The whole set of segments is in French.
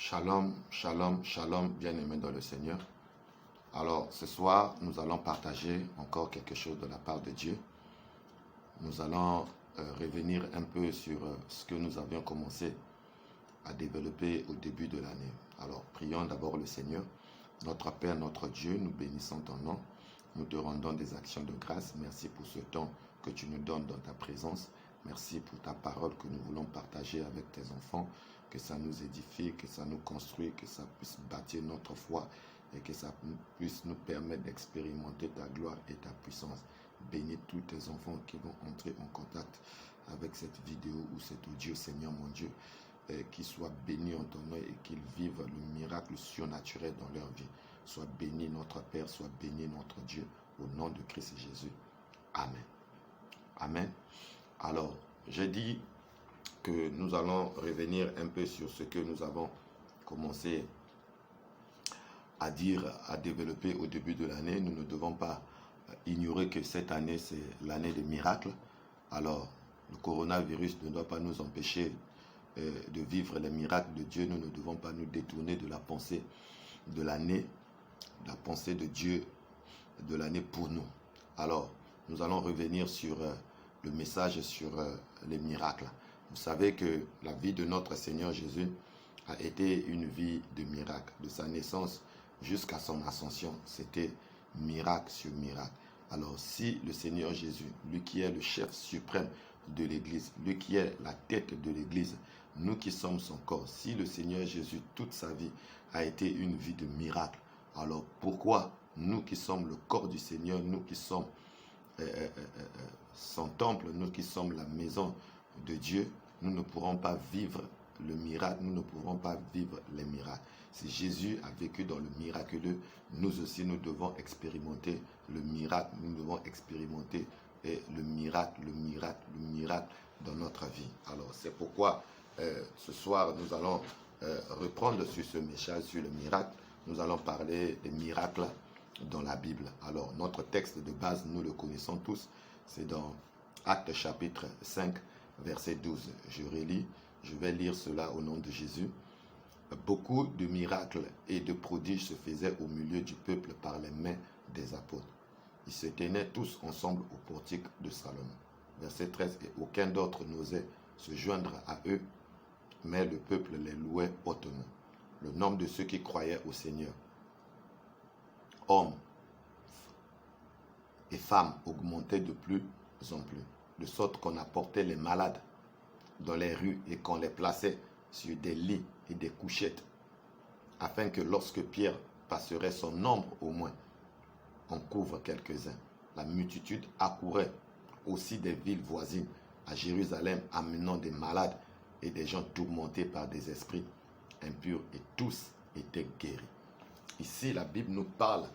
Shalom, shalom, shalom, bien-aimés dans le Seigneur. Alors, ce soir, nous allons partager encore quelque chose de la part de Dieu. Nous allons revenir un peu sur ce que nous avions commencé à développer au début de l'année. Alors, prions d'abord le Seigneur. Notre Père, notre Dieu, nous bénissons ton nom. Nous te rendons des actions de grâce. Merci pour ce temps que tu nous donnes dans ta présence. Merci pour ta parole que nous voulons partager avec tes enfants. Que ça nous édifie, que ça nous construit, que ça puisse bâtir notre foi et que ça puisse nous permettre d'expérimenter ta gloire et ta puissance. Bénis tous tes enfants qui vont entrer en contact avec cette vidéo ou cet audio, Seigneur mon Dieu, qu'ils soient bénis en ton nom et qu'ils vivent le miracle surnaturel dans leur vie. Sois béni notre Père, sois béni notre Dieu, au nom de Christ Jésus. Amen. Amen. Alors, j'ai dit que nous allons revenir un peu sur ce que nous avons commencé à dire, à développer au début de l'année. Nous ne devons pas ignorer que cette année, c'est l'année des miracles. Alors, le coronavirus ne doit pas nous empêcher de vivre les miracles de Dieu. Nous ne devons pas nous détourner de la pensée de l'année, la pensée de Dieu de l'année pour nous. Alors, nous allons revenir sur le message sur les miracles. Vous savez que la vie de notre Seigneur Jésus a été une vie de miracle. De sa naissance jusqu'à son ascension, c'était miracle sur miracle. Alors si le Seigneur Jésus, lui qui est le chef suprême de l'Église, lui qui est la tête de l'Église, nous qui sommes son corps, si le Seigneur Jésus, toute sa vie, a été une vie de miracle, alors pourquoi nous qui sommes le corps du Seigneur, nous qui sommes son temple, nous qui sommes la maison de Dieu, nous ne pourrons pas vivre le miracle, nous ne pourrons pas vivre les miracles. Si Jésus a vécu dans le miraculeux, nous aussi nous devons expérimenter le miracle, nous devons expérimenter le miracle dans notre vie. Alors c'est pourquoi ce soir nous allons reprendre sur ce message sur le miracle. Nous allons parler des miracles dans la Bible. Alors notre texte de base, nous le connaissons tous, c'est dans Actes chapitre 5, verset 12. Je relis, je vais lire cela au nom de Jésus. Beaucoup de miracles et de prodiges se faisaient au milieu du peuple par les mains des apôtres. Ils se tenaient tous ensemble au portique de Salomon. Verset 13. Et aucun d'autre n'osait se joindre à eux, mais le peuple les louait hautement. Le nombre de ceux qui croyaient au Seigneur, hommes et femmes, augmentait de plus en plus, de sorte qu'on apportait les malades dans les rues et qu'on les plaçait sur des lits et des couchettes, afin que lorsque Pierre passerait son nombre au moins, on couvre quelques-uns. La multitude accourait aussi des villes voisines à Jérusalem, amenant des malades et des gens tourmentés par des esprits impurs, et tous étaient guéris. Ici, la Bible nous parle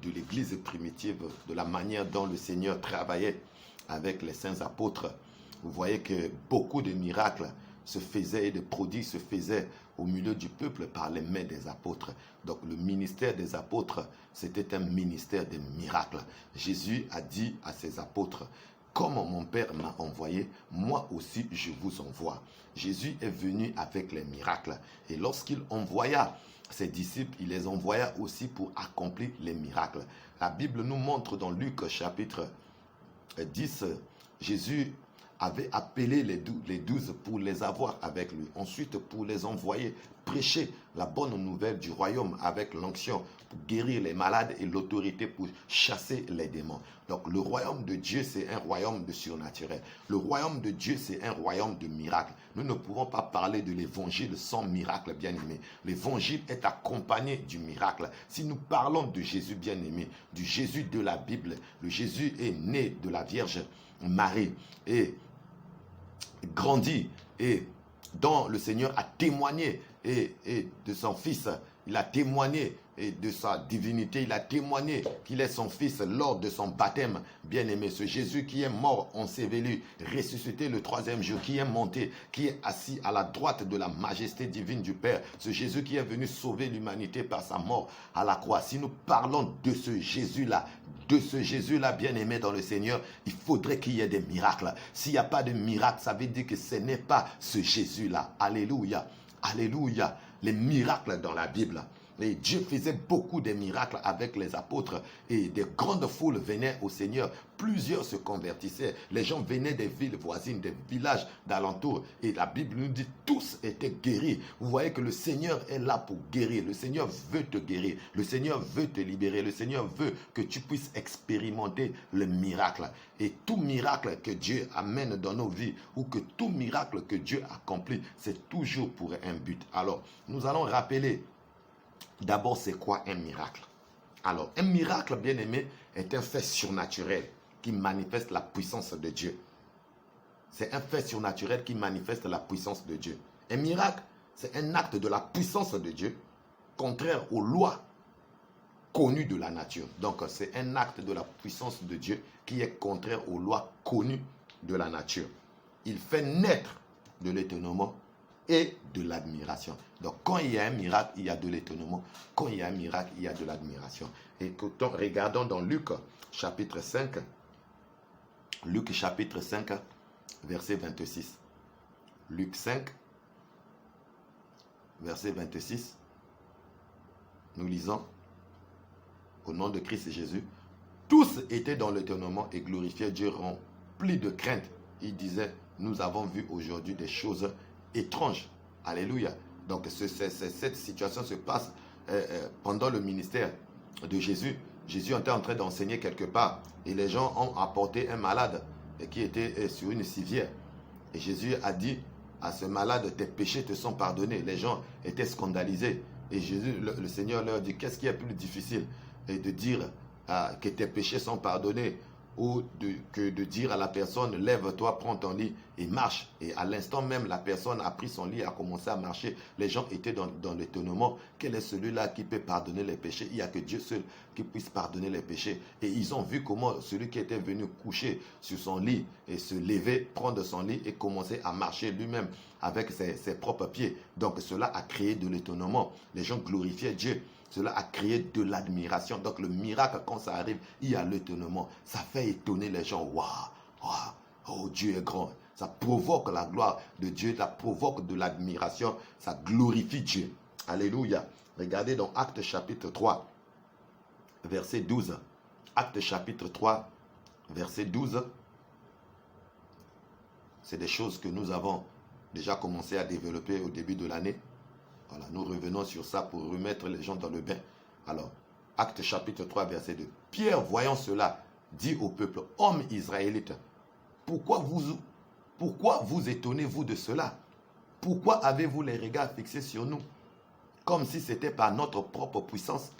de l'Église primitive, de la manière dont le Seigneur travaillait avec les saints apôtres. Vous voyez que beaucoup de miracles se faisaient et de prodiges se faisaient au milieu du peuple par les mains des apôtres. Donc le ministère des apôtres, c'était un ministère de miracles. Jésus a dit à ses apôtres, comme mon Père m'a envoyé, moi aussi je vous envoie. Jésus est venu avec les miracles. Et lorsqu'il envoya ses disciples, il les envoya aussi pour accomplir les miracles. La Bible nous montre dans Luc chapitre 10, Jésus avait appelé les 12 pour les avoir avec lui. Ensuite, pour les envoyer prêcher la bonne nouvelle du royaume avec l'onction pour guérir les malades et l'autorité pour chasser les démons. Donc, le royaume de Dieu, c'est un royaume de surnaturel. Le royaume de Dieu, c'est un royaume de miracles. Nous ne pourrons pas parler de l'évangile sans miracle, bien-aimé. L'évangile est accompagné du miracle. Si nous parlons de Jésus, bien-aimé, du Jésus de la Bible, le Jésus est né de la Vierge Marie et grandi et dont le Seigneur a témoigné et de son Fils, il a témoigné et de sa divinité, il a témoigné qu'il est son Fils lors de son baptême, bien-aimé. Ce Jésus qui est mort, enseveli, ressuscité le troisième jour, qui est monté, qui est assis à la droite de la majesté divine du Père. Ce Jésus qui est venu sauver l'humanité par sa mort à la croix. Si nous parlons de ce Jésus-là, bien-aimé dans le Seigneur, il faudrait qu'il y ait des miracles. S'il n'y a pas de miracle, ça veut dire que ce n'est pas ce Jésus-là. Alléluia. Alléluia. les miracles dans la Bible. Et Dieu faisait beaucoup de miracles avec les apôtres et des grandes foules venaient au Seigneur. Plusieurs se convertissaient. Les gens venaient des villes voisines, des villages d'alentour. Et la Bible nous dit tous étaient guéris. Vous voyez que le Seigneur est là pour guérir. Le Seigneur veut te guérir. Le Seigneur veut te libérer. Le Seigneur veut que tu puisses expérimenter le miracle. Et tout miracle que Dieu amène dans nos vies ou que tout miracle que Dieu accomplit, c'est toujours pour un but. Alors, nous allons rappeler d'abord, c'est quoi un miracle? Alors, un miracle, bien aimé, est un fait surnaturel qui manifeste la puissance de Dieu. C'est un fait surnaturel qui manifeste la puissance de Dieu. Un miracle, c'est un acte de la puissance de Dieu, contraire aux lois connues de la nature. Donc, c'est un acte de la puissance de Dieu qui est contraire aux lois connues de la nature. Il fait naître de l'étonnement et de l'admiration. Donc, quand il y a un miracle, il y a de l'étonnement. Quand il y a un miracle, il y a de l'admiration. Et regardons dans Luc, chapitre 5. Luc, chapitre 5, verset 26. Luc 5, verset 26. Nous lisons, au nom de Christ Jésus, tous étaient dans l'étonnement et glorifiaient Dieu remplis de crainte. Ils disaient, nous avons vu aujourd'hui des choses étranges. Alléluia. Donc cette situation se passe pendant le ministère de Jésus. Jésus était en train d'enseigner quelque part et les gens ont apporté un malade qui était sur une civière. Et Jésus a dit à ce malade, tes péchés te sont pardonnés. Les gens étaient scandalisés. Et Jésus, le Seigneur leur dit, qu'est-ce qui est plus difficile? Et de dire que tes péchés sont pardonnés ou que de dire à la personne, lève-toi, prends ton lit et marche. Et à l'instant même, la personne a pris son lit et a commencé à marcher. Les gens étaient dans l'étonnement. Quel est celui-là qui peut pardonner les péchés? Il n'y a que Dieu seul qui puisse pardonner les péchés. Et ils ont vu comment celui qui était venu coucher sur son lit et se lever, prendre son lit et commencer à marcher lui-même avec ses propres pieds. Donc cela a créé de l'étonnement. Les gens glorifiaient Dieu. Cela a créé de l'admiration. Donc le miracle, quand ça arrive, il y a l'étonnement. Ça fait étonner les gens. Waouh, waouh, oh Dieu est grand. Ça provoque la gloire de Dieu, ça provoque de l'admiration, ça glorifie Dieu. Alléluia. Regardez dans Actes chapitre 3, verset 12. Actes chapitre 3, verset 12. C'est des choses que nous avons déjà commencé à développer au début de l'année. Voilà, nous revenons sur ça pour remettre les gens dans le bain. Alors, Actes chapitre 3, verset 2. Pierre, voyant cela, dit au peuple, hommes israélites, pourquoi vous étonnez-vous de cela? Pourquoi avez-vous les regards fixés sur nous? Comme si c'était par notre propre puissance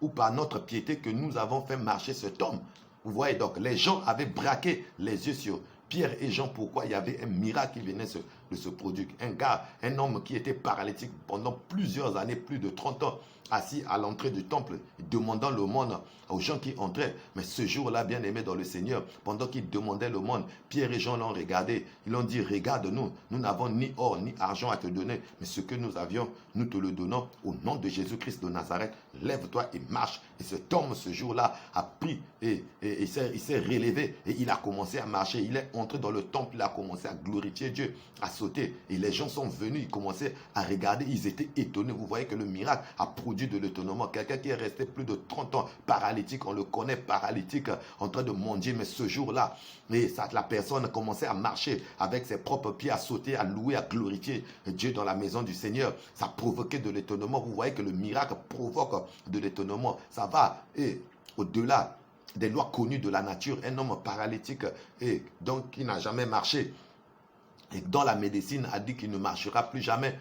ou par notre piété que nous avons fait marcher cet homme. Vous voyez donc, les gens avaient braqué les yeux sur Pierre et Jean. Pourquoi? Il y avait un miracle qui venait de se produire. Un homme qui était paralytique pendant plusieurs années, plus de 30 ans, assis à l'entrée du temple, demandant l'aumône aux gens qui entraient. Mais ce jour-là, bien aimé dans le Seigneur, pendant qu'il demandait l'aumône, Pierre et Jean l'ont regardé. Ils l'ont dit, regarde-nous, nous n'avons ni or ni argent à te donner, mais ce que nous avions, nous te le donnons au nom de Jésus-Christ de Nazareth. Lève-toi et marche. Et cet homme, ce jour-là, a pris et il s'est relevé et il a commencé à marcher. Il est entré dans le temple, il a commencé à glorifier Dieu, à sauter. Et les gens sont venus, ils commençaient à regarder, ils étaient étonnés. Vous voyez que le miracle a produit de l'étonnement. Quelqu'un qui est resté plus de 30 ans paralytique, on le connaît paralytique, en train de mendier, mais ce jour-là, la personne commençait à marcher avec ses propres pieds, à sauter, à louer, à glorifier Dieu dans la maison du Seigneur. Ça provoquait de l'étonnement. Vous voyez que le miracle provoque de l'étonnement. Ça va au-delà des lois connues de la nature. Un homme paralytique et donc qui n'a jamais marché et dont la médecine a dit qu'il ne marchera plus jamais,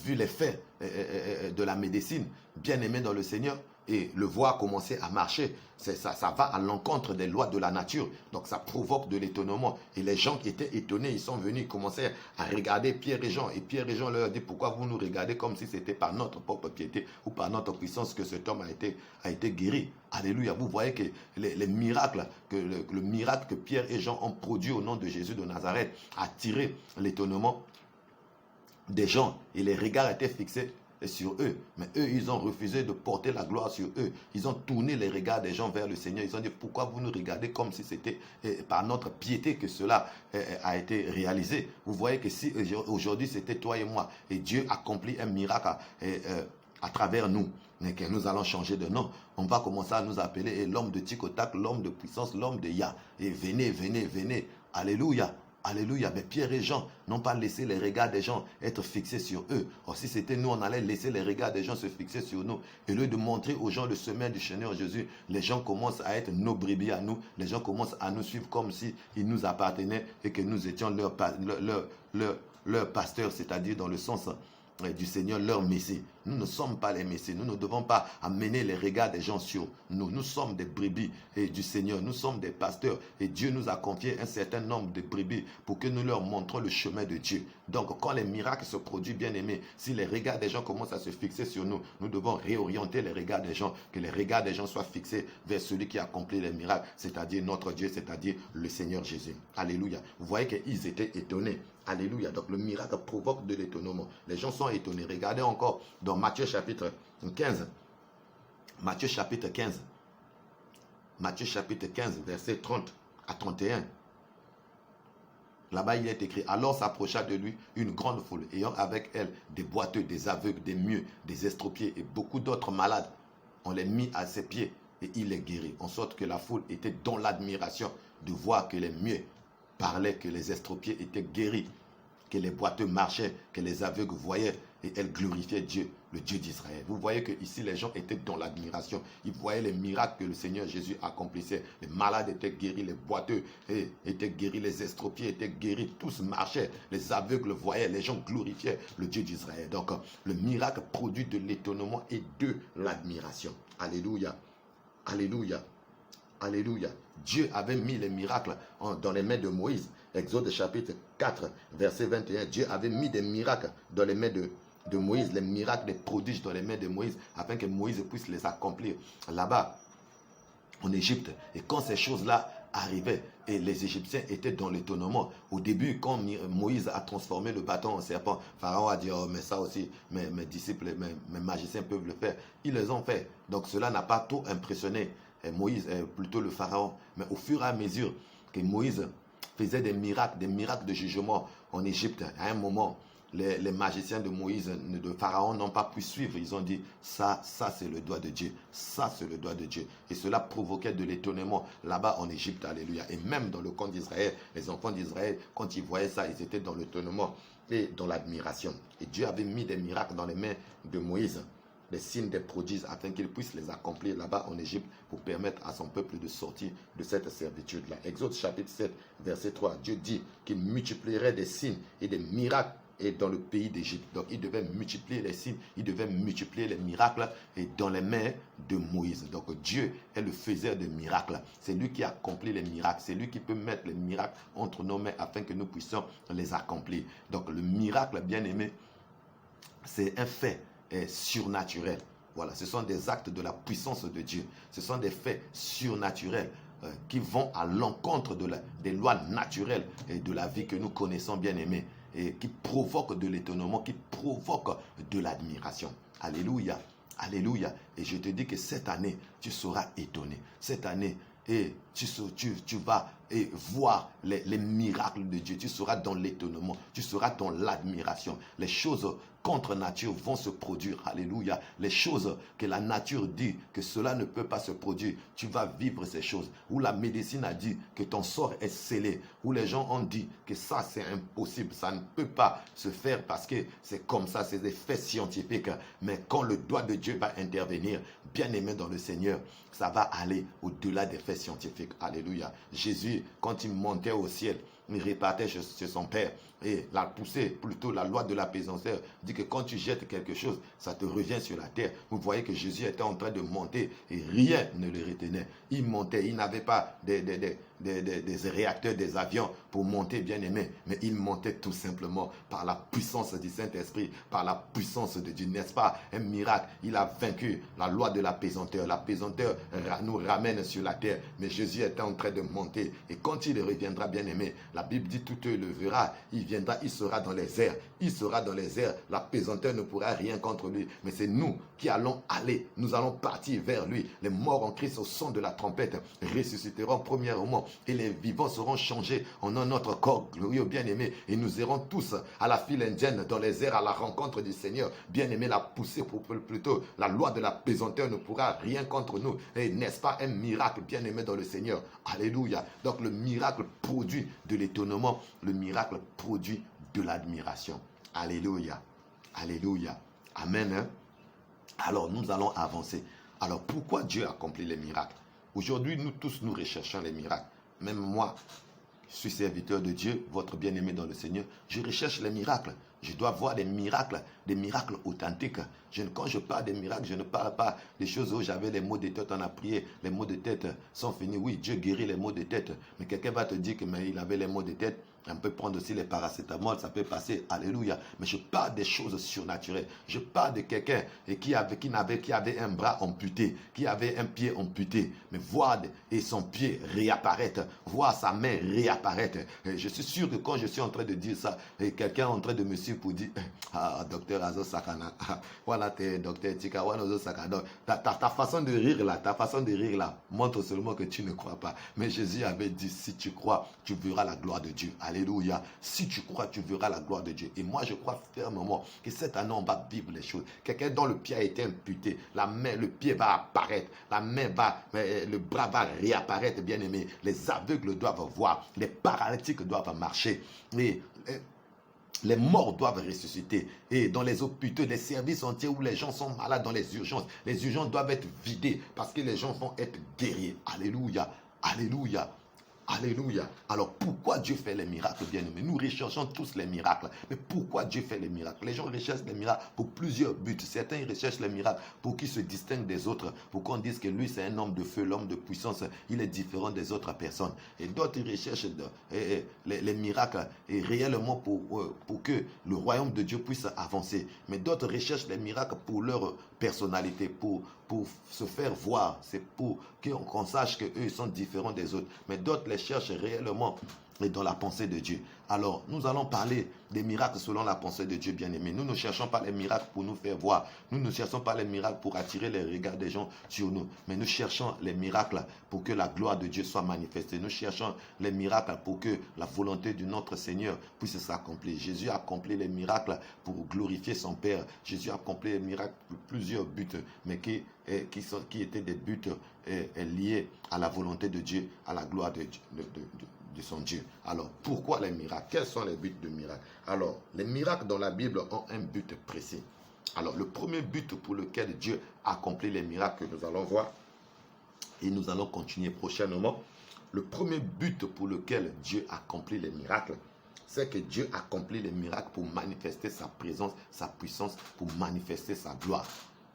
vu les faits de la médecine, bien aimé dans le Seigneur, et le voir commencer à marcher, ça va à l'encontre des lois de la nature. Donc ça provoque de l'étonnement. Et les gens qui étaient étonnés, ils sont venus, ils commençaient à regarder Pierre et Jean. Et Pierre et Jean leur dit, pourquoi vous nous regardez comme si c'était par notre propre piété ou par notre puissance que cet homme a été guéri. Alléluia. Vous voyez que les miracles, le miracle que Pierre et Jean ont produit au nom de Jésus de Nazareth a tiré l'étonnement des gens. Et les regards étaient fixés sur eux. Mais eux, ils ont refusé de porter la gloire sur eux. Ils ont tourné les regards des gens vers le Seigneur. Ils ont dit, pourquoi vous nous regardez comme si c'était par notre piété que cela a été réalisé. Vous voyez que si aujourd'hui c'était toi et moi, et Dieu accomplit un miracle à travers nous, mais que nous allons changer de nom, on va commencer à nous appeler l'homme de Tikotak, l'homme de puissance, l'homme de Yah. Et venez, venez, venez. Alléluia. Alléluia. Mais Pierre et Jean n'ont pas laissé les regards des gens être fixés sur eux. Or, si c'était nous, on allait laisser les regards des gens se fixer sur nous. Et au lieu de montrer aux gens le chemin du Seigneur Jésus, les gens commencent à être nos brebis à nous. Les gens commencent à nous suivre comme s'ils nous appartenaient et que nous étions leur pasteur, c'est-à-dire dans le sens du Seigneur, leur Messie. Nous ne sommes pas les Messies. Nous ne devons pas amener les regards des gens sur nous. Nous sommes des brebis du Seigneur. Nous sommes des pasteurs. Et Dieu nous a confié un certain nombre de brebis pour que nous leur montrons le chemin de Dieu. Donc, quand les miracles se produisent, bien aimés, si les regards des gens commencent à se fixer sur nous, nous devons réorienter les regards des gens, que les regards des gens soient fixés vers celui qui accomplit les miracles, c'est-à-dire notre Dieu, c'est-à-dire le Seigneur Jésus. Alléluia. Vous voyez qu'ils étaient étonnés. Alléluia. Donc, le miracle provoque de l'étonnement. Les gens sont étonnés. Regardez encore dans Matthieu chapitre 15. Matthieu chapitre 15. Matthieu chapitre 15, verset 30 à 31. Là-bas, il est écrit, alors s'approcha de lui une grande foule, ayant avec elle des boiteux, des aveugles, des muets, des estropiés et beaucoup d'autres malades. On les mit à ses pieds et il les guérit. En sorte que la foule était dans l'admiration de voir que les muets parlaient, que les estropiés étaient guéris, que les boiteux marchaient, que les aveugles voyaient, et elle glorifiait Dieu, le Dieu d'Israël. Vous voyez que ici les gens étaient dans l'admiration. Ils voyaient les miracles que le Seigneur Jésus accomplissait. Les malades étaient guéris, les boiteux étaient guéris, les estropiés étaient guéris, tous marchaient, les aveugles voyaient, les gens glorifiaient le Dieu d'Israël. Donc le miracle produit de l'étonnement et de l'admiration. Alléluia, alléluia, alléluia. Dieu avait mis les miracles dans les mains de Moïse. Exode chapitre 4, verset 21. Dieu avait mis des miracles dans les mains de Moïse, les miracles, les prodiges dans les mains de Moïse, afin que Moïse puisse les accomplir là-bas en Égypte. Et quand ces choses-là arrivaient, et les Égyptiens étaient dans l'étonnement. Au début, quand Moïse a transformé le bâton en serpent, Pharaon a dit, oh, mais ça aussi, mes disciples, mes magiciens peuvent le faire. Ils les ont fait. Donc cela n'a pas trop impressionné Moïse, plutôt le Pharaon. Mais au fur et à mesure que Moïse faisait des miracles de jugement en Égypte, à un moment, les magiciens de Moïse, de Pharaon, n'ont pas pu suivre. Ils ont dit, ça c'est le doigt de Dieu. Ça, c'est le doigt de Dieu. Et cela provoquait de l'étonnement là-bas en Égypte. Alléluia. Et même dans le camp d'Israël, les enfants d'Israël, quand ils voyaient ça, ils étaient dans l'étonnement et dans l'admiration. Et Dieu avait mis des miracles dans les mains de Moïse, des signes, des prodiges, afin qu'il puisse les accomplir là-bas en Égypte pour permettre à son peuple de sortir de cette servitude-là. Exode chapitre 7, verset 3, Dieu dit qu'il multiplierait des signes et des miracles et dans le pays d'Égypte. Donc il devait multiplier les signes, il devait multiplier les miracles et dans les mains de Moïse. Donc Dieu est le faiseur de miracles. C'est lui qui accomplit les miracles. C'est lui qui peut mettre les miracles entre nos mains afin que nous puissions les accomplir. Donc le miracle, bien aimé, c'est un fait surnaturel. Voilà, ce sont des actes de la puissance de Dieu. Ce sont des faits surnaturels qui vont à l'encontre des lois naturelles et de la vie que nous connaissons, bien aimés, et qui provoquent de l'étonnement, qui provoquent de l'admiration. Alléluia, alléluia. Et je te dis que cette année, tu seras étonné. Cette année, et tu vas voir les miracles de Dieu. Tu seras dans l'étonnement. Tu seras dans l'admiration. Les choses contre nature vont se produire. Alléluia. Les choses que la nature dit que cela ne peut pas se produire. Tu vas vivre ces choses. Où la médecine a dit que ton sort est scellé. Où les gens ont dit que ça c'est impossible. Ça ne peut pas se faire parce que c'est comme ça. C'est des faits scientifiques. Mais quand le doigt de Dieu va intervenir, bien aimé dans le Seigneur, ça va aller au-delà des faits scientifiques. Alléluia. Jésus, quand il montait au ciel, il repartait chez son Père. Et la poussée, plutôt la loi de la pesanteur, dit que quand tu jettes quelque chose, ça te revient sur la terre. Vous voyez que Jésus était en train de monter et rien ne le retenait. Il montait, il n'avait pas des réacteurs, des avions pour monter, bien aimé, mais il montait tout simplement par la puissance du Saint-Esprit, par la puissance de Dieu, n'est-ce pas? Un miracle, il a vaincu la loi de la pesanteur. La pesanteur nous ramène sur la terre, mais Jésus était en train de monter. Et quand il reviendra, bien aimé, la Bible dit tout le verra, il viendra, il sera dans les airs. Il sera dans les airs. La pesanteur ne pourra rien contre lui. Mais c'est nous qui allons aller. Nous allons partir vers lui. Les morts en Christ au son de la trompette ressusciteront premièrement. Et les vivants seront changés en un autre corps glorieux, bien-aimé. Et nous irons tous à la file indienne dans les airs à la rencontre du Seigneur. Bien-aimé, la poussée plutôt. La loi de la pesanteur ne pourra rien contre nous. Et n'est-ce pas un miracle, bien-aimé dans le Seigneur? Alléluia. Donc le miracle produit de l'étonnement. Le miracle produit de l'admiration. Alléluia. Alléluia. Amen. Hein? Alors nous allons avancer. Alors pourquoi Dieu accomplit les miracles? Aujourd'hui, nous tous, nous recherchons les miracles. Même moi, je suis serviteur de Dieu, votre bien-aimé dans le Seigneur. Je recherche les miracles. Je dois voir des miracles authentiques. Quand je parle des miracles, je ne parle pas des choses où j'avais les maux de tête, on a prié, les maux de tête sont finis. Oui, Dieu guérit les maux de tête. Mais quelqu'un va te dire qu'il avait les maux de tête. On peut prendre aussi les paracétamol, ça peut passer. Alléluia. Mais je parle des choses surnaturelles. Je parle de quelqu'un qui avait un bras amputé, qui avait un pied amputé. Mais voir et son pied réapparaître, voir sa main réapparaître. Et je suis sûr que quand je suis en train de dire ça, et quelqu'un est en train de me suivre pour dire, ah, docteur Azo Sakana, voilà, t'es docteur Tika, voilà, Azo Sakana. Ta façon de rire là, montre seulement que tu ne crois pas. Mais Jésus avait dit, si tu crois, tu verras la gloire de Dieu. Alléluia. Si tu crois, tu verras la gloire de Dieu. Et moi, je crois fermement que cette année, on va vivre les choses. Quelqu'un dont le pied a été amputé, la main, le pied va apparaître, le bras va réapparaître, bien aimé. Les aveugles doivent voir, les paralytiques doivent marcher. Et les morts doivent ressusciter. Et dans les hôpitaux, les services entiers où les gens sont malades dans les urgences doivent être vidés parce que les gens vont être guéris. Alléluia. Alléluia. Alléluia. Alors pourquoi Dieu fait les miracles, bien-aimés? Nous recherchons tous les miracles. Mais pourquoi Dieu fait les miracles? Les gens recherchent les miracles pour plusieurs buts. Certains recherchent les miracles pour qu'ils se distinguent des autres. Pour qu'on dise que lui, c'est un homme de feu, l'homme de puissance. Il est différent des autres personnes. Et d'autres recherchent les miracles et réellement pour que le royaume de Dieu puisse avancer. Mais d'autres recherchent les miracles pour leur personnalité, pour se faire voir. C'est pour qu'on sache qu'eux sont différents des autres. Mais d'autres les cherchent réellement et dans la pensée de Dieu. Alors, nous allons parler des miracles selon la pensée de Dieu, bien-aimé. Nous ne cherchons pas les miracles pour nous faire voir. Nous ne cherchons pas les miracles pour attirer les regards des gens sur nous. Mais nous cherchons les miracles pour que la gloire de Dieu soit manifestée. Nous cherchons les miracles pour que la volonté de notre Seigneur puisse s'accomplir. Jésus a accompli les miracles pour glorifier son Père. Jésus a accompli les miracles pour plusieurs buts, mais qui étaient des buts liés à la volonté de Dieu, à la gloire de son Dieu. Alors, pourquoi les miracles? Quels sont les buts de miracles? Alors, les miracles dans la Bible ont un but précis. Alors, le premier but pour lequel Dieu accomplit les miracles que nous allons voir, et nous allons continuer prochainement, le premier but pour lequel Dieu accomplit les miracles, c'est que Dieu accomplit les miracles pour manifester sa présence, sa puissance, pour manifester sa gloire.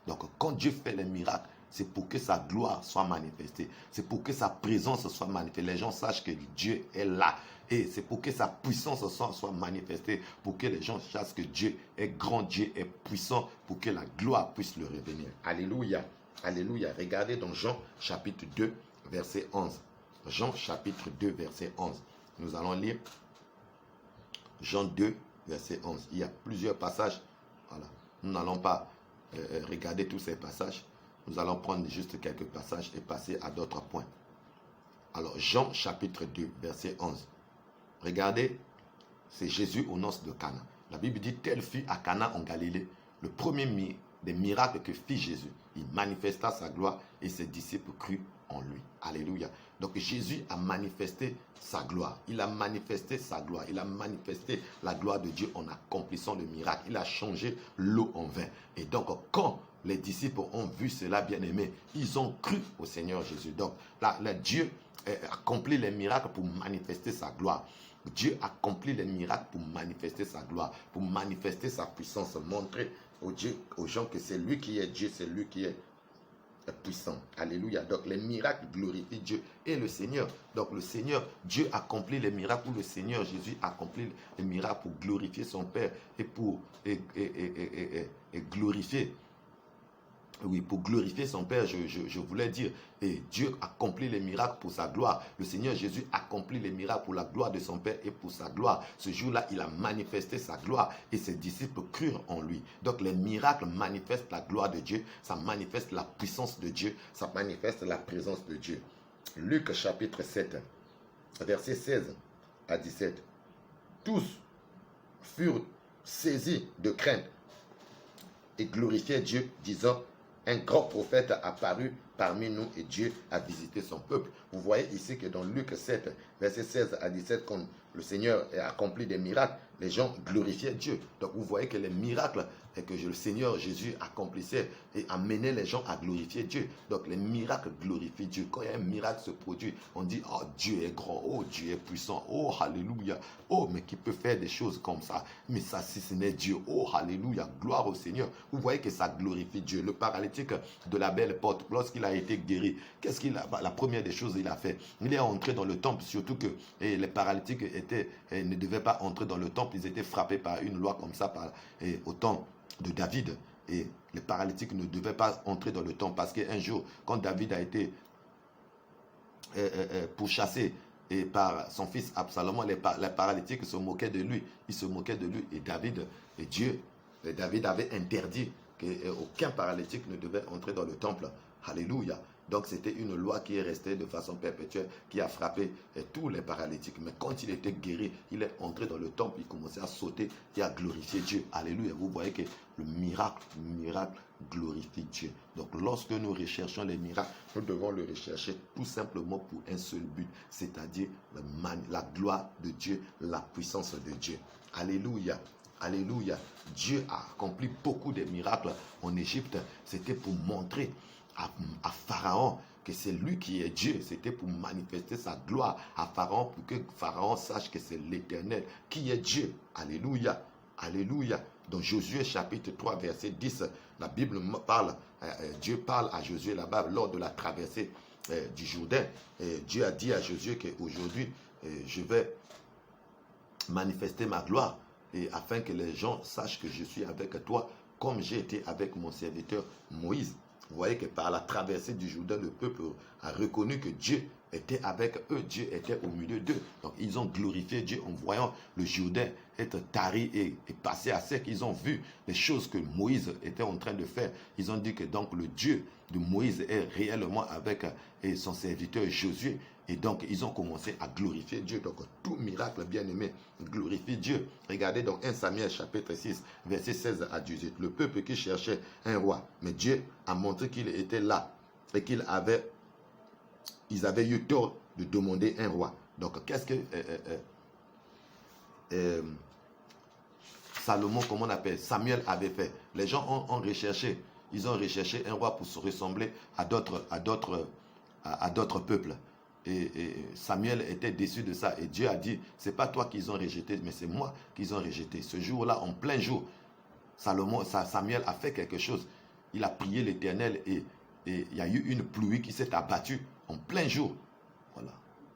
Donc, quand Dieu fait les miracles, c'est pour que sa gloire soit manifestée. C'est pour que sa présence soit manifestée. Les gens sachent que Dieu est là. Et c'est pour que sa puissance soit manifestée. Pour que les gens sachent que Dieu est grand, Dieu est puissant. Pour que la gloire puisse le revenir. Alléluia. Alléluia. Regardez dans Jean chapitre 2, verset 11. Jean chapitre 2, verset 11. Nous allons lire Jean 2, verset 11. Il y a plusieurs passages. Voilà. Nous n'allons pas regarder tous ces passages. Nous allons prendre juste quelques passages et passer à d'autres points. Alors, Jean chapitre 2, verset 11. Regardez, c'est Jésus aux noces de Cana. La Bible dit, tel fut à Cana en Galilée le premier des miracles que fit Jésus. Il manifesta sa gloire et ses disciples crurent en lui. Alléluia. Donc Jésus a manifesté sa gloire. Il a manifesté sa gloire. Il a manifesté la gloire de Dieu en accomplissant le miracle. Il a changé l'eau en vin. Et donc quand les disciples ont vu cela, bien-aimé, ils ont cru au Seigneur Jésus. Donc là, Dieu accomplit les miracles pour manifester sa gloire. Dieu accomplit les miracles pour manifester sa gloire, pour manifester sa puissance, montrer aux gens que c'est lui qui est Dieu, c'est lui qui est puissant. Alléluia. Donc les miracles glorifient Dieu et le Seigneur. Donc le Seigneur, Dieu accomplit les miracles, ou le Seigneur Jésus accomplit les miracles pour glorifier son Père et pour glorifier Oui, pour glorifier son Père, je voulais dire, et Dieu accomplit les miracles pour sa gloire. Le Seigneur Jésus accomplit les miracles pour la gloire de son Père et pour sa gloire. Ce jour-là, il a manifesté sa gloire et ses disciples crurent en lui. Donc les miracles manifestent la gloire de Dieu, ça manifeste la puissance de Dieu, ça manifeste la présence de Dieu. Luc chapitre 7, versets 16 à 17. Tous furent saisis de crainte et glorifiaient Dieu, disant: un grand prophète a apparu parmi nous et Dieu a visité son peuple. Vous voyez ici que dans Luc 7, versets 16 à 17, quand le Seigneur a accompli des miracles, les gens glorifiaient Dieu. Donc vous voyez que les miracles que le Seigneur Jésus accomplissait et amenait les gens à glorifier Dieu. Donc les miracles glorifient Dieu. Quand il y a un miracle se produit, on dit: oh, Dieu est grand, oh, Dieu est puissant, oh, alléluia, oh, mais qui peut faire des choses comme ça? Mais ça, si ce n'est Dieu, oh, alléluia, gloire au Seigneur. Vous voyez que ça glorifie Dieu. Le paralytique de la belle porte, lorsqu'il a été guéri, qu'est-ce qu'il a, la première des choses qu'il a fait? Il est entré dans le temple, surtout que les paralytiques ne devaient pas entrer dans le temple, ils étaient frappés par une loi comme ça au temps de David. Et les paralytiques ne devaient pas entrer dans le temple parce qu'un jour, quand David a été pourchassé et par son fils Absalom, les paralytiques se moquaient de lui. Ils se moquaient de lui. Et David avait interdit qu'aucun paralytique ne devait entrer dans le temple. Alléluia. Donc c'était une loi qui est restée de façon perpétuelle, qui a frappé tous les paralytiques. Mais quand il était guéri, il est entré dans le temple, il commençait à sauter et à glorifier Dieu. Alléluia. Vous voyez que le miracle glorifie Dieu. Donc lorsque nous recherchons les miracles, nous devons le rechercher tout simplement pour un seul but, c'est-à-dire la gloire de Dieu, la puissance de Dieu. Alléluia. Alléluia. Dieu a accompli beaucoup de miracles en Égypte. C'était pour montrer à Pharaon que c'est lui qui est Dieu. C'était pour manifester sa gloire à Pharaon, pour que Pharaon sache que c'est l'Éternel qui est Dieu. Alléluia. Alléluia. Dans Josué chapitre 3 verset 10, la Bible parle, Dieu parle à Josué là-bas lors de la traversée du Jourdain. Dieu a dit à Josué qu'aujourd'hui je vais manifester ma gloire, et afin que les gens sachent que je suis avec toi comme j'ai été avec mon serviteur Moïse. Vous voyez que par la traversée du Jourdain, le peuple a reconnu que Dieu était avec eux, Dieu était au milieu d'eux. Donc ils ont glorifié Dieu en voyant le Jourdain être tari et passé à sec. Ils ont vu les choses que Moïse était en train de faire. Ils ont dit que donc le Dieu de Moïse est réellement avec son serviteur Josué. Et donc, ils ont commencé à glorifier Dieu. Donc, tout miracle, bien aimé, glorifie Dieu. Regardez donc 1 Samuel chapitre 6, verset 16 à 18. Le peuple qui cherchait un roi, mais Dieu a montré qu'il était là et ils avaient eu tort de demander un roi. Donc, qu'est-ce que Salomon, comment on appelle, Samuel avait fait? Les gens ont recherché, ils ont recherché un roi pour se ressembler à d'autres peuples. Et Samuel était déçu de ça. Et Dieu a dit, c'est pas toi qu'ils ont rejeté, mais c'est moi qu'ils ont rejeté. Ce jour-là, en plein jour, Samuel a fait quelque chose. Il a prié l'Éternel et il y a eu une pluie qui s'est abattue en plein jour. Voilà.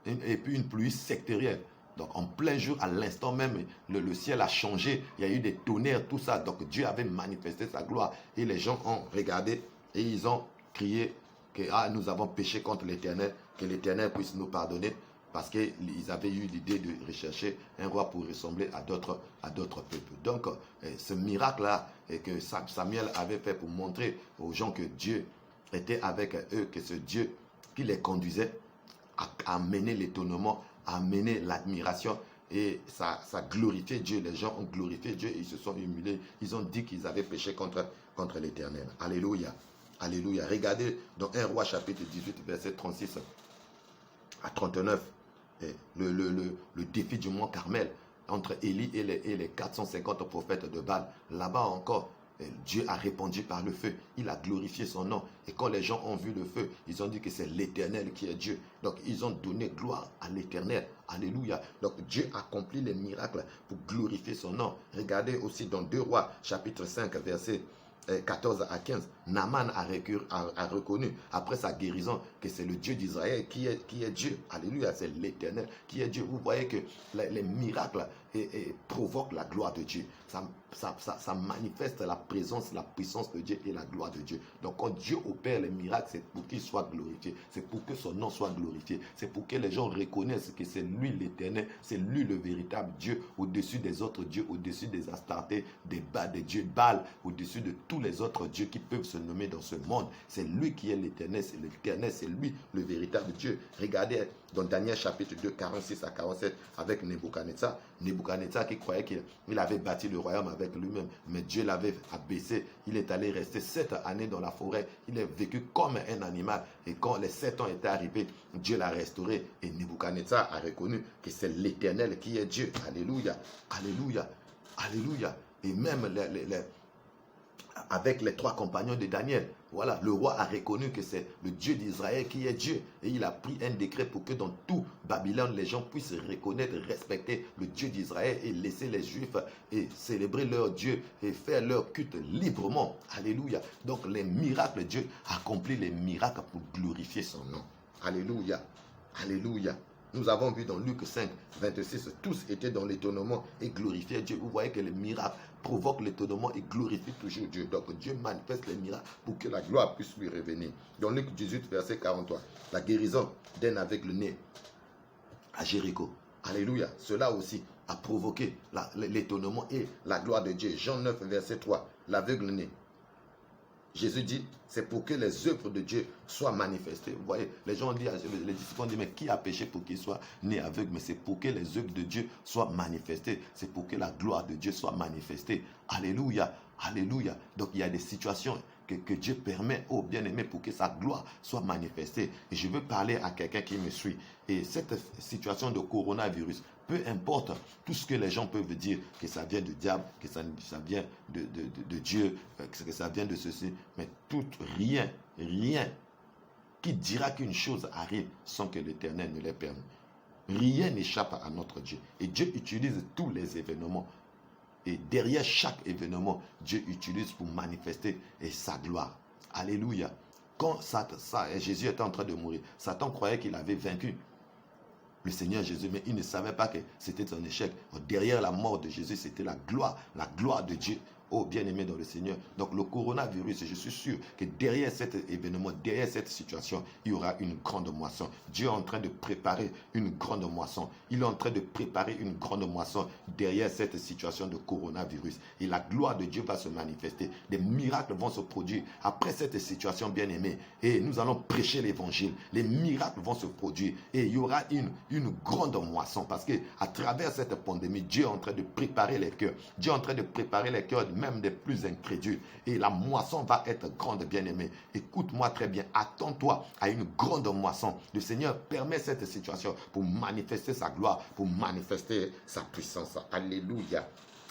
Et puis une pluie sectorielle. Donc en plein jour, à l'instant même, le ciel a changé. Il y a eu des tonnerres, tout ça. Donc Dieu avait manifesté sa gloire. Et les gens ont regardé et ils ont crié que nous avons péché contre l'Éternel, que l'Éternel puisse nous pardonner, parce qu'ils avaient eu l'idée de rechercher un roi pour ressembler à d'autres peuples. Donc ce miracle-là que Samuel avait fait pour montrer aux gens que Dieu était avec eux, que ce Dieu qui les conduisait à mener l'étonnement, à mener l'admiration, et ça glorifiait Dieu. Les gens ont glorifié Dieu, ils se sont humiliés, ils ont dit qu'ils avaient péché contre l'Éternel. Alléluia. Alléluia. Regardez dans 1 Roi chapitre 18, verset 36 à 39, le défi du mont Carmel entre Élie et les 450 prophètes de Baal. Là-bas encore, Dieu a répondu par le feu. Il a glorifié son nom. Et quand les gens ont vu le feu, ils ont dit que c'est l'Éternel qui est Dieu. Donc ils ont donné gloire à l'Éternel. Alléluia. Donc Dieu accomplit les miracles pour glorifier son nom. Regardez aussi dans 2 Rois chapitre 5, verset 14 à 15, Naaman a reconnu après sa guérison que c'est le Dieu d'Israël qui est Dieu. Alléluia, c'est l'Éternel qui est Dieu. Vous voyez que les miracles et provoque la gloire de Dieu. Ça manifeste la présence, la puissance de Dieu et la gloire de Dieu. Donc quand Dieu opère les miracles, c'est pour qu'il soit glorifié. C'est pour que son nom soit glorifié. C'est pour que les gens reconnaissent que c'est lui l'Éternel, c'est lui le véritable Dieu, au-dessus des autres dieux, au-dessus des Astartés, des dieux Baal, au-dessus de tous les autres dieux qui peuvent se nommer dans ce monde. C'est lui qui est l'Éternel, c'est lui le véritable Dieu. Regardez dans Daniel chapitre 2, 46 à 47, avec Nebuchadnezzar. Nebuchadnezzar qui croyait qu'il avait bâti le royaume avec lui-même, mais Dieu l'avait abaissé. Il est allé rester 7 années dans la forêt. Il est vécu comme un animal. Et quand les 7 ans étaient arrivés, Dieu l'a restauré. Et Nebuchadnezzar a reconnu que c'est l'Éternel qui est Dieu. Alléluia, alléluia, alléluia. Et même avec les 3 compagnons de Daniel, voilà, le roi a reconnu que c'est le Dieu d'Israël qui est Dieu. Et il a pris un décret pour que dans tout Babylone, les gens puissent reconnaître, respecter le Dieu d'Israël et laisser les Juifs et célébrer leur Dieu et faire leur culte librement. Alléluia. Donc les miracles, Dieu accomplit les miracles pour glorifier son nom. Alléluia. Alléluia. Nous avons vu dans Luc 5, 26, tous étaient dans l'étonnement et glorifiaient Dieu. Vous voyez que les miracles provoquent l'étonnement et glorifient toujours Dieu. Donc Dieu manifeste les miracles pour que la gloire puisse lui revenir. Dans Luc 18, verset 43, la guérison d'un aveugle-né à Jéricho. Alléluia. Cela aussi a provoqué l'étonnement et la gloire de Dieu. Jean 9, verset 3, l'aveugle-né. Jésus dit, c'est pour que les œuvres de Dieu soient manifestées. Vous voyez, les gens disent, les disciples ont dit, mais qui a péché pour qu'il soit né aveugle? Mais c'est pour que les œuvres de Dieu soient manifestées. C'est pour que la gloire de Dieu soit manifestée. Alléluia, alléluia. Donc il y a des situations que Dieu permet aux bien-aimés pour que sa gloire soit manifestée. Et je veux parler à quelqu'un qui me suit. Et cette situation de coronavirus, peu importe tout ce que les gens peuvent dire, que ça vient du diable, que ça vient de Dieu, que ça vient de ceci, mais rien qui dira qu'une chose arrive sans que l'Éternel ne l'ait permis. Rien n'échappe à notre Dieu. Et Dieu utilise tous les événements. Et derrière chaque événement, Dieu utilise pour manifester sa gloire. Alléluia. Quand Jésus était en train de mourir, Satan croyait qu'il avait vaincu le Seigneur Jésus, mais il ne savait pas que c'était un échec. Derrière la mort de Jésus, c'était la gloire de Dieu. Oh, bien-aimé dans le Seigneur. Donc le coronavirus, je suis sûr que derrière cet événement, derrière cette situation, il y aura une grande moisson. Dieu est en train de préparer une grande moisson. Il est en train de préparer une grande moisson derrière cette situation de coronavirus. Et la gloire de Dieu va se manifester. Des miracles vont se produire après cette situation, bien-aimé. Et nous allons prêcher l'évangile. Les miracles vont se produire. Et il y aura une grande moisson. Parce qu'à travers cette pandémie, Dieu est en train de préparer les cœurs. Dieu est en train de préparer les cœurs même des plus incrédules. Et la moisson va être grande, bien-aimé. Écoute-moi très bien. Attends-toi à une grande moisson. Le Seigneur permet cette situation pour manifester sa gloire, pour manifester sa puissance. Alléluia.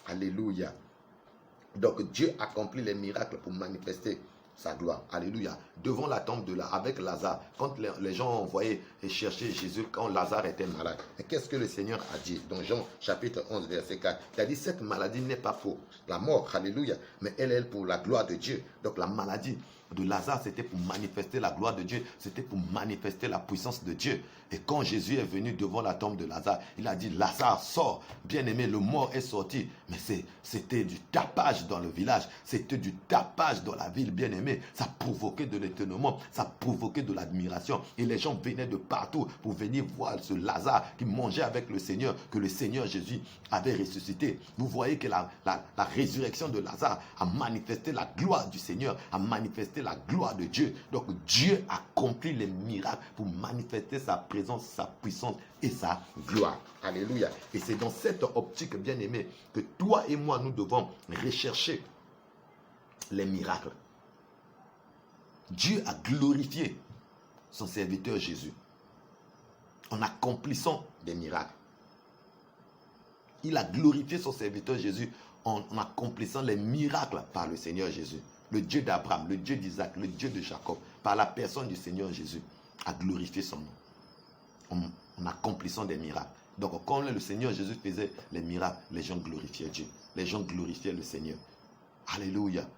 Alléluia. Donc Dieu accomplit les miracles pour manifester sa gloire. Alléluia. Devant la tombe avec Lazare, quand les gens ont envoyé et cherché Jésus quand Lazare était malade. Et qu'est-ce que le Seigneur a dit dans Jean chapitre 11 verset 4? Il a dit, cette maladie n'est pas pour la mort, alléluia, mais elle est pour la gloire de Dieu. Donc la maladie de Lazare, c'était pour manifester la gloire de Dieu, c'était pour manifester la puissance de Dieu. Et quand Jésus est venu devant la tombe de Lazare, il a dit, Lazare, sors. Bien-aimé, le mort est sorti. Mais c'était du tapage dans le village, c'était du tapage dans la ville, bien-aimé. Ça provoquait de l'étonnement, ça provoquait de l'admiration. Et les gens venaient de partout pour venir voir ce Lazare qui mangeait avec le Seigneur, que le Seigneur Jésus avait ressuscité. Vous voyez que la résurrection de Lazare a manifesté la gloire du Seigneur, a manifesté la gloire de Dieu. Donc Dieu accomplit les miracles pour manifester sa présence, sa puissance et sa gloire. Alléluia. Et c'est dans cette optique, bien-aimé, que toi et moi, nous devons rechercher les miracles. Dieu a glorifié son serviteur Jésus en accomplissant des miracles. Il a glorifié son serviteur Jésus en accomplissant les miracles par le Seigneur Jésus. Le Dieu d'Abraham, le Dieu d'Isaac, le Dieu de Jacob, par la personne du Seigneur Jésus, a glorifié son nom en accomplissant des miracles. Donc quand le Seigneur Jésus faisait les miracles, les gens glorifiaient Dieu. Les gens glorifiaient le Seigneur. Alléluia,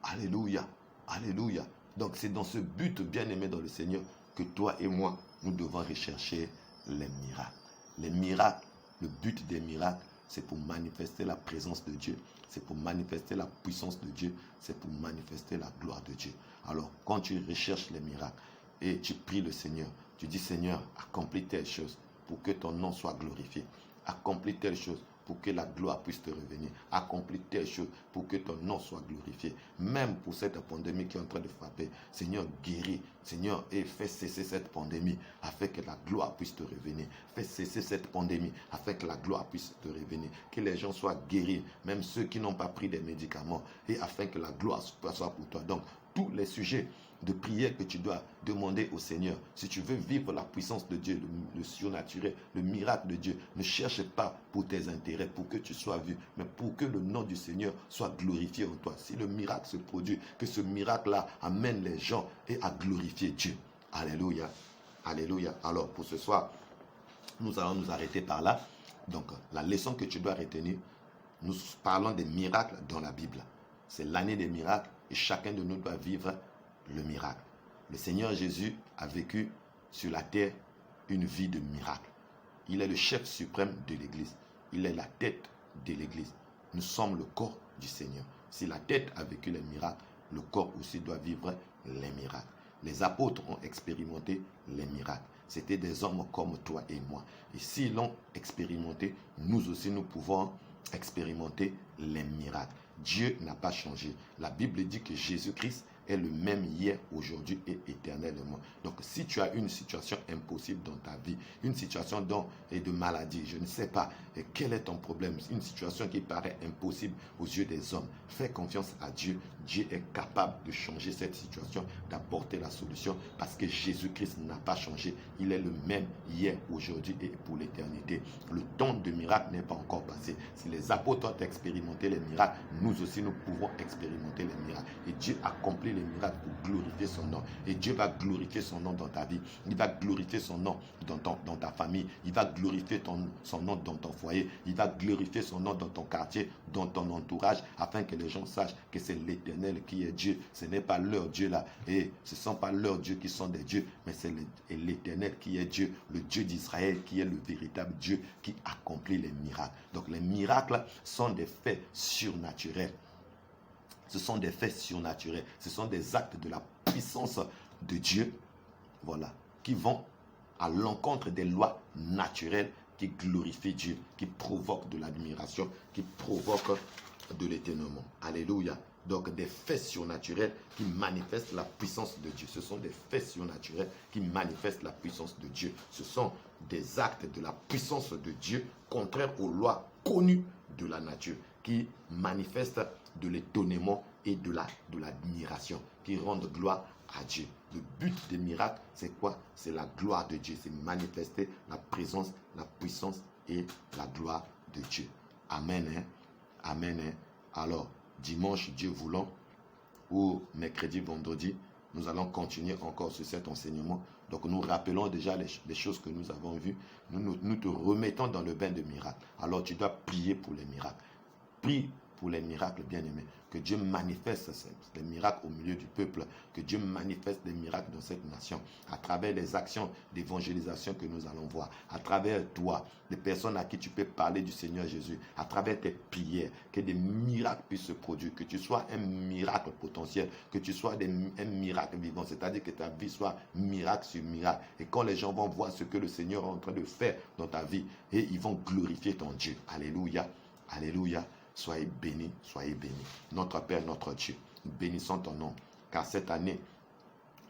alléluia, alléluia. Donc c'est dans ce but bien-aimé dans le Seigneur que toi et moi, nous devons rechercher les miracles. Les miracles, le but des miracles, c'est pour manifester la présence de Dieu, c'est pour manifester la puissance de Dieu, c'est pour manifester la gloire de Dieu. Alors, quand tu recherches les miracles et tu pries le Seigneur, tu dis Seigneur, accomplis telle chose pour que ton nom soit glorifié. Accomplis telle chose pour que la gloire puisse te revenir. Accomplis telle chose pour que ton nom soit glorifié. Même pour cette pandémie qui est en train de frapper, Seigneur, guéris. Seigneur, et fais cesser cette pandémie afin que la gloire puisse te revenir. Fais cesser cette pandémie afin que la gloire puisse te revenir. Que les gens soient guéris, même ceux qui n'ont pas pris des médicaments, et afin que la gloire soit pour toi. Donc, tous les sujets de prière que tu dois demander au Seigneur. Si tu veux vivre la puissance de Dieu, le surnaturel, le miracle de Dieu, ne cherche pas pour tes intérêts, pour que tu sois vu, mais pour que le nom du Seigneur soit glorifié en toi. Si le miracle se produit, que ce miracle-là amène les gens et à glorifier Dieu. Alléluia. Alléluia. Alors, pour ce soir, nous allons nous arrêter par là. Donc, la leçon que tu dois retenir, nous parlons des miracles dans la Bible. C'est l'année des miracles et chacun de nous doit vivre le miracle. Le Seigneur Jésus a vécu sur la terre une vie de miracle. Il est le chef suprême de l'Église. Il est la tête de l'Église. Nous sommes le corps du Seigneur. Si la tête a vécu les miracles, le corps aussi doit vivre les miracles. Les apôtres ont expérimenté les miracles. C'était des hommes comme toi et moi. Et s'ils l'ont expérimenté, nous aussi nous pouvons expérimenter les miracles. Dieu n'a pas changé. La Bible dit que Jésus-Christ est le même hier, aujourd'hui et éternellement. Donc, si tu as une situation impossible dans ta vie, une situation de maladie, je ne sais pas quel est ton problème, une situation qui paraît impossible aux yeux des hommes, fais confiance à Dieu. Dieu est capable de changer cette situation, d'apporter la solution parce que Jésus-Christ n'a pas changé. Il est le même hier, aujourd'hui et pour l'éternité. Le temps de miracle n'est pas encore passé. Si les apôtres ont expérimenté les miracles, nous aussi nous pouvons expérimenter les miracles. Et Dieu accomplit les miracles pour glorifier son nom. Et Dieu va glorifier son nom dans ta vie. Il va glorifier son nom dans ta famille. Il va glorifier son nom dans ton foyer. Il va glorifier son nom dans ton quartier, dans ton entourage, afin que les gens sachent que c'est l'Éternel qui est Dieu. Ce n'est pas leur Dieu là. Et ce ne sont pas leurs dieux qui sont des dieux, mais c'est l'Éternel qui est Dieu, le Dieu d'Israël qui est le véritable Dieu qui accomplit les miracles. Donc les miracles sont des faits surnaturels. Ce sont des faits surnaturels. Ce sont des actes de la puissance de Dieu, voilà, qui vont à l'encontre des lois naturelles qui glorifient Dieu, qui provoquent de l'admiration, qui provoquent de l'étonnement. Alléluia. Donc des faits surnaturels qui manifestent la puissance de Dieu. Ce sont des faits surnaturels qui manifestent la puissance de Dieu. Ce sont des actes de la puissance de Dieu contraires aux lois connues de la nature, qui manifestent de l'étonnement et de l'admiration, qui rendent gloire à Dieu. Le but des miracles, c'est quoi? C'est la gloire de Dieu. C'est manifester la présence, la puissance et la gloire de Dieu. Amen. Hein? Amen. Hein? Alors, dimanche, Dieu voulant, ou mercredi, vendredi, nous allons continuer encore sur cet enseignement. Donc, nous rappelons déjà les choses que nous avons vues. Nous te remettons dans le bain de miracles. Alors, tu dois prier pour les miracles. Prie pour les miracles, bien-aimés. Que Dieu manifeste les miracles au milieu du peuple. Que Dieu manifeste des miracles dans cette nation. À travers les actions d'évangélisation que nous allons voir. À travers toi, les personnes à qui tu peux parler du Seigneur Jésus. À travers tes prières. Que des miracles puissent se produire. Que tu sois un miracle potentiel. Que tu sois un miracle vivant. C'est-à-dire que ta vie soit miracle sur miracle. Et quand les gens vont voir ce que le Seigneur est en train de faire dans ta vie, et ils vont glorifier ton Dieu. Alléluia. Alléluia. Soyez bénis, soyez bénis. Notre Père, notre Dieu, bénissons ton nom, car cette année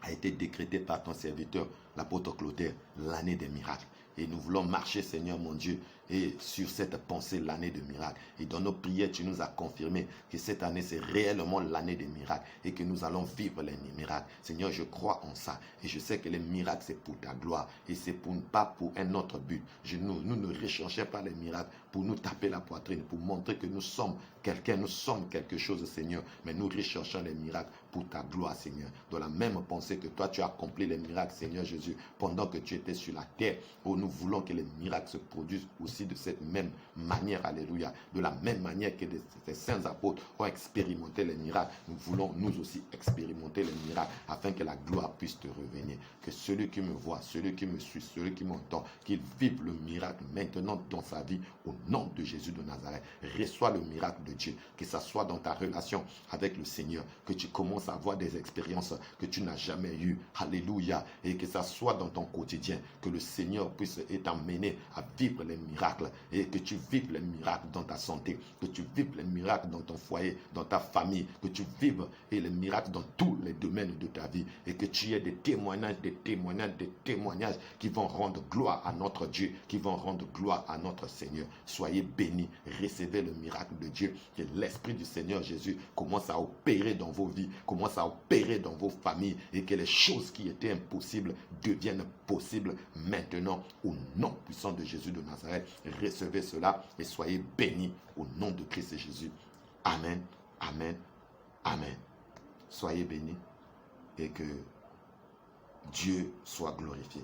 a été décrétée par ton serviteur, l'apôtre Clotaire, l'année des miracles. Et nous voulons marcher, Seigneur mon Dieu, et sur cette pensée, l'année des miracles. Et dans nos prières, tu nous as confirmé que cette année, c'est réellement l'année des miracles et que nous allons vivre les miracles. Seigneur, je crois en ça. Et je sais que les miracles, c'est pour ta gloire. Et c'est pas pour un autre but. Nous ne recherchons pas les miracles pour nous taper la poitrine, pour montrer que nous sommes quelqu'un, nous sommes quelque chose, Seigneur. Mais nous recherchons les miracles pour ta gloire, Seigneur. Dans la même pensée que toi, tu as accompli les miracles, Seigneur Jésus, pendant que tu étais sur la terre. Oh, nous voulons que les miracles se produisent aussi aussi de cette même manière, alléluia, de la même manière que les saints apôtres ont expérimenté les miracles. Nous voulons nous aussi expérimenter les miracles afin que la gloire puisse te revenir. Que celui qui me voit, celui qui me suit, celui qui m'entend, qu'il vive le miracle maintenant dans sa vie au nom de Jésus de Nazareth. Reçois le miracle de Dieu, que ce soit dans ta relation avec le Seigneur, que tu commences à avoir des expériences que tu n'as jamais eues. Alléluia. Et que ça soit dans ton quotidien, que le Seigneur puisse t'amener à vivre les miracles et que tu vives les miracles dans ta santé, que tu vives les miracles dans ton foyer, dans ta famille, que tu vives les miracles dans tous les domaines de ta vie et que tu aies des témoignages qui vont rendre gloire à notre Dieu, qui vont rendre gloire à notre Seigneur. Soyez bénis, recevez le miracle de Dieu, que l'Esprit du Seigneur Jésus commence à opérer dans vos vies, commence à opérer dans vos familles et que les choses qui étaient impossibles deviennent possibles maintenant au nom puissant de Jésus de Nazareth. Recevez cela et soyez bénis au nom de Christ Jésus. Amen, amen, amen. Soyez bénis et que Dieu soit glorifié.